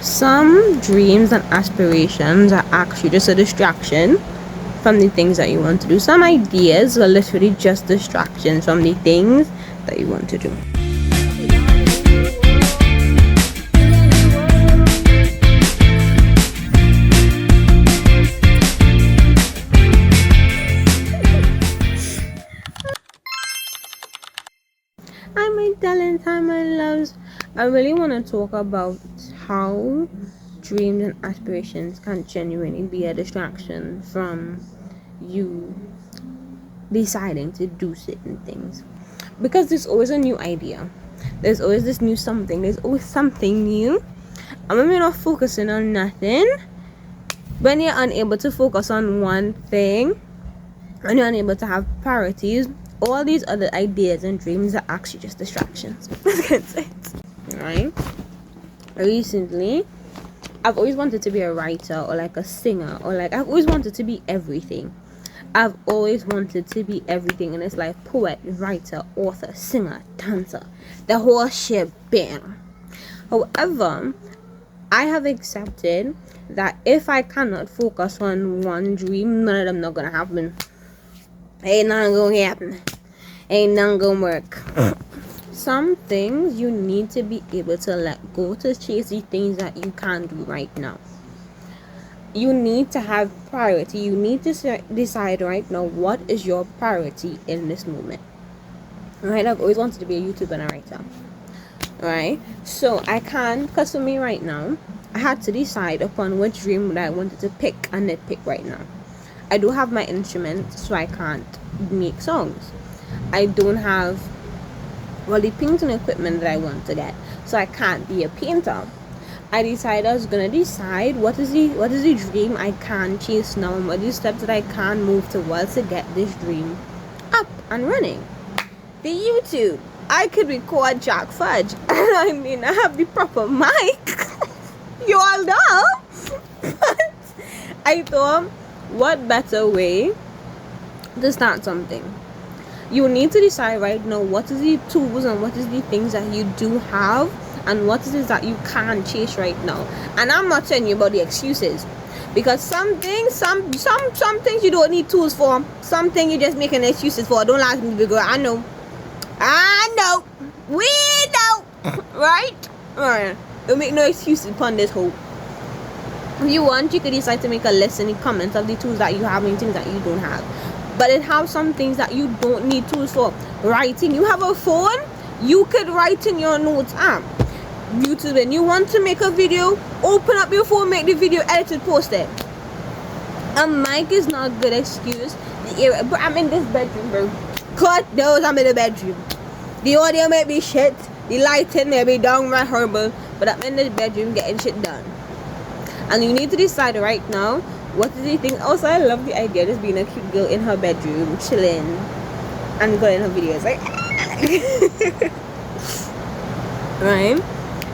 Some dreams and aspirations are actually just a distraction from the things that you want to do. Some ideas are literally just distractions from the things that you want to do. Hi my darlings, hi my loves. I really want to talk about how dreams and aspirations can genuinely be a distraction from you deciding to do certain things, because there's always a new idea, there's always this new something, there's always something new, and when you're not focusing on nothing, when you're unable to focus on one thing, when you're unable to have priorities, all these other ideas and dreams are actually just distractions. Right? Recently, I've always wanted to be a writer or like a singer, or like I've always wanted to be everything. I've always wanted to be everything in this life: poet, writer, author, singer, dancer, the whole shebang. However, I have accepted that if I cannot focus on one dream, none of them not gonna happen. Ain't nothing gonna happen. Ain't nothing gonna work. Some things you need to be able to let go to chase the things that you can't do right now. You need to have priority. You need to decide right now what is your priority in this moment. Right? I've always wanted to be a YouTuber and a writer. Right? So I can't, because for me right now, I had to decide upon which dream that I wanted to pick and nitpick right now. I do have my instrument, so I can't make songs. I don't have the painting equipment that I want to get, so I can't be a painter. I decided I was gonna decide what is the dream I can chase now, and what are the steps that I can move towards to get this dream up and running. The YouTube. I could record Jack Fudge. I mean, I have the proper mic. You all know. But I thought, what better way to start something? You need to decide right now what is the tools and what is the things that you do have, and what is it that you can't chase right now. And I'm not telling you about the excuses, because some things you don't need tools for. Some things you just making excuses for. Don't ask me, big girl. I know. We know. Right? Don't make no excuses upon this whole. If you want, you could decide to make a list in the comments of the tools that you have and things that you don't have. But it have some things that you don't need tools for. Writing. You have a phone, you could write in your notes app. YouTube, and you want to make a video, open up your phone, make the video, edit it, post it. A mic is not a good excuse. But I'm in this bedroom, bro. God knows I'm in the bedroom. The audio may be shit, the lighting may be downright horrible, but I'm in the bedroom getting shit done. And you need to decide right now what is the thing. Also, I love the idea of just being a cute girl in her bedroom, chilling and going in her videos, like right?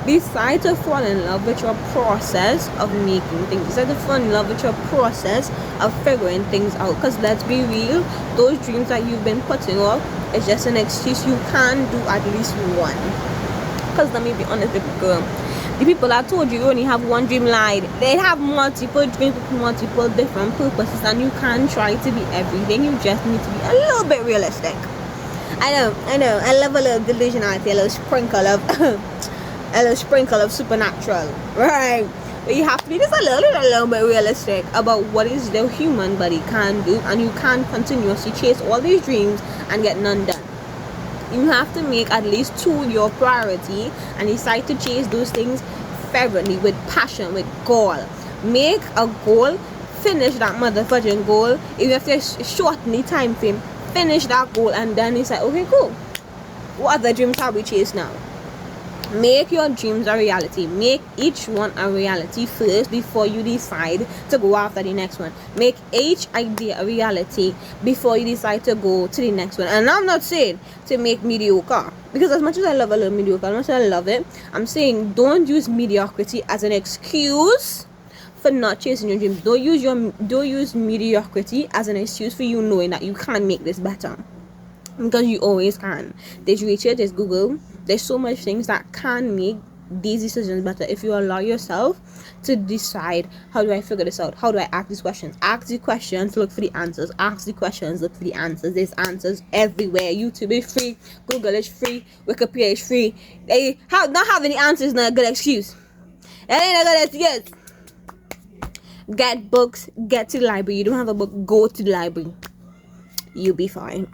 Decide to fall in love with your process of making things. Decide to fall in love with your process of figuring things out. Because let's be real, those dreams that you've been putting off is just an excuse. You can do at least one. Because let me be honest with you, girl. The people that told you only have one dream lied. They have multiple dreams with multiple different purposes, and you can't try to be everything. You just need to be a little bit realistic. I know. I love a little delusionality, a little sprinkle of supernatural, right? But you have to be just a little bit realistic about what is the human body can do, and you can't continuously chase all these dreams and get none done. You have to make at least two your priority and decide to chase those things fervently, with passion, with goal. Make a goal, finish that motherfucking goal. Even if you shorten the time frame, finish that goal, and then it's like, okay, cool. What other dreams have we chased now? Make your dreams a reality. Make each one a reality first before you decide to go after the next one. Make each idea a reality before you decide to go to the next one. And I'm not saying to make mediocre, because as much as I love a little mediocre, as much as I love it, I'm saying don't use mediocrity as an excuse for not chasing your dreams. Don't use mediocrity as an excuse for you knowing that you can't make this better, because you always can. There's research, there's Google, there's so much things that can make these decisions better if you allow yourself to decide, how do I figure this out? How do I ask these questions? Ask the questions, look for the answers. Ask the questions, look for the answers. There's answers everywhere. YouTube is free, Google is free, Wikipedia is free. They have not having the answers is not a good excuse. That ain't a good excuse. Get books, get to the library. You don't have a book, go to the library. You'll be fine.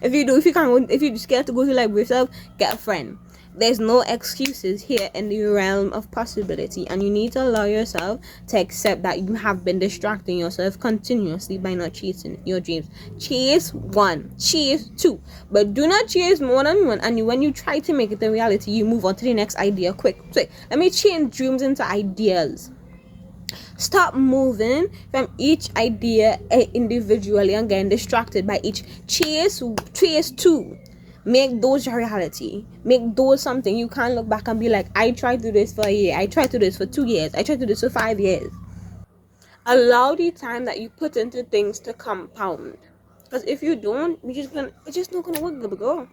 If you're scared to go to the library yourself, get a friend. There's no excuses here in the realm of possibility, and you need to allow yourself to accept that you have been distracting yourself continuously by not chasing your dreams. Chase one, chase two, but do not chase more than one. And when you try to make it a reality, you move on to the next idea quick. Let me change dreams into ideas. Stop moving from each idea individually and getting distracted by each. Chase two. Make those your reality. Make those something you can't look back and be like, I tried to do this for a year, I tried to do this for 2 years, I tried to do this for 5 years. Allow the time that you put into things to compound. Because if you don't, it's just not gonna work, girl.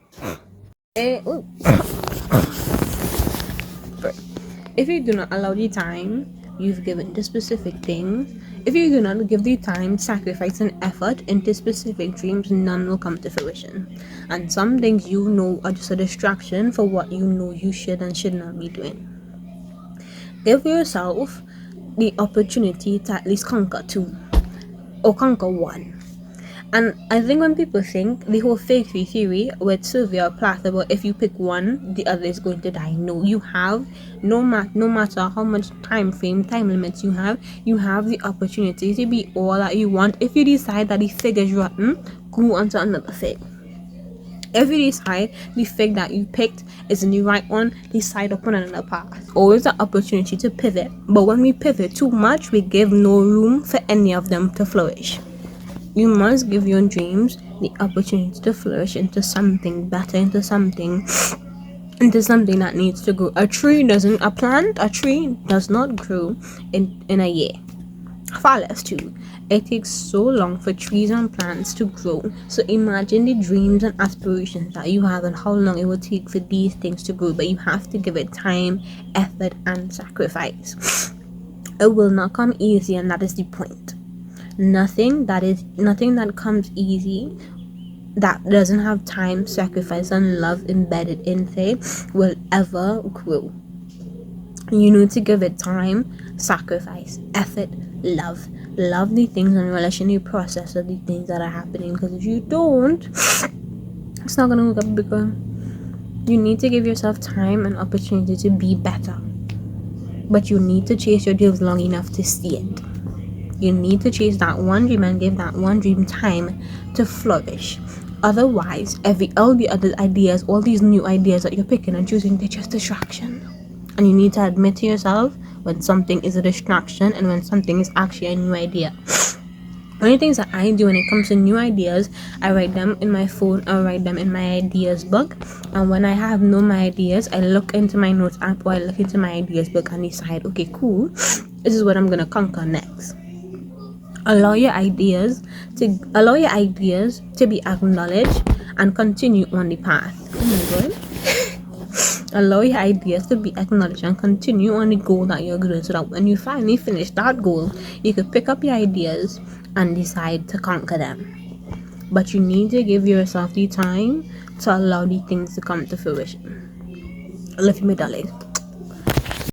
If you do not allow the time you've given to specific things, if you do not give the time, sacrifice, and effort into specific dreams, none will come to fruition. And some things are just a distraction for what you know you should and should not be doing. Give yourself the opportunity to at least conquer 2 or conquer 1. And I think when people think the whole fig tree theory with Sylvia Plath about if you pick one, the other is going to die. No, you have no matter how much time limits you have the opportunity to be all that you want. If you decide that the fig is rotten, go on to another fig. If you decide the fig that you picked isn't the right one, decide upon another path. Always an opportunity to pivot. But when we pivot too much, we give no room for any of them to flourish. You must give your dreams the opportunity to flourish into something better, into something that needs to grow. A tree does not grow in a year. Far less 2. It takes so long for trees and plants to grow. So imagine the dreams and aspirations that you have and how long it will take for these things to grow. But you have to give it time, effort, and sacrifice. It will not come easy, and that is the point. Nothing that comes easy, that doesn't have time, sacrifice, and love embedded in it, will ever grow. You need to give it time, sacrifice, effort, love the things and relish in the process of the things that are happening. Because if you don't, it's not gonna work out. Because you need to give yourself time and opportunity to be better, but you need to chase your dreams long enough to see it. You need to chase that one dream and give that one dream time to flourish. Otherwise, all the other ideas, all these new ideas that you're picking and choosing, they're just distraction. And you need to admit to yourself when something is a distraction and when something is actually a new idea. One of the things that I do when it comes to new ideas, I write them in my phone or write them in my ideas book. And when I have no my ideas, I look into my notes app or I look into my ideas book and decide, okay, cool, this is what I'm gonna conquer next. Allow your ideas to be acknowledged and continue on the path. Oh my god. Allow your ideas to be acknowledged and continue on the goal that you're doing, so that when you finally finish that goal, you can pick up your ideas and decide to conquer them. But you need to give yourself the time to allow the things to come to fruition. I love you, my darling.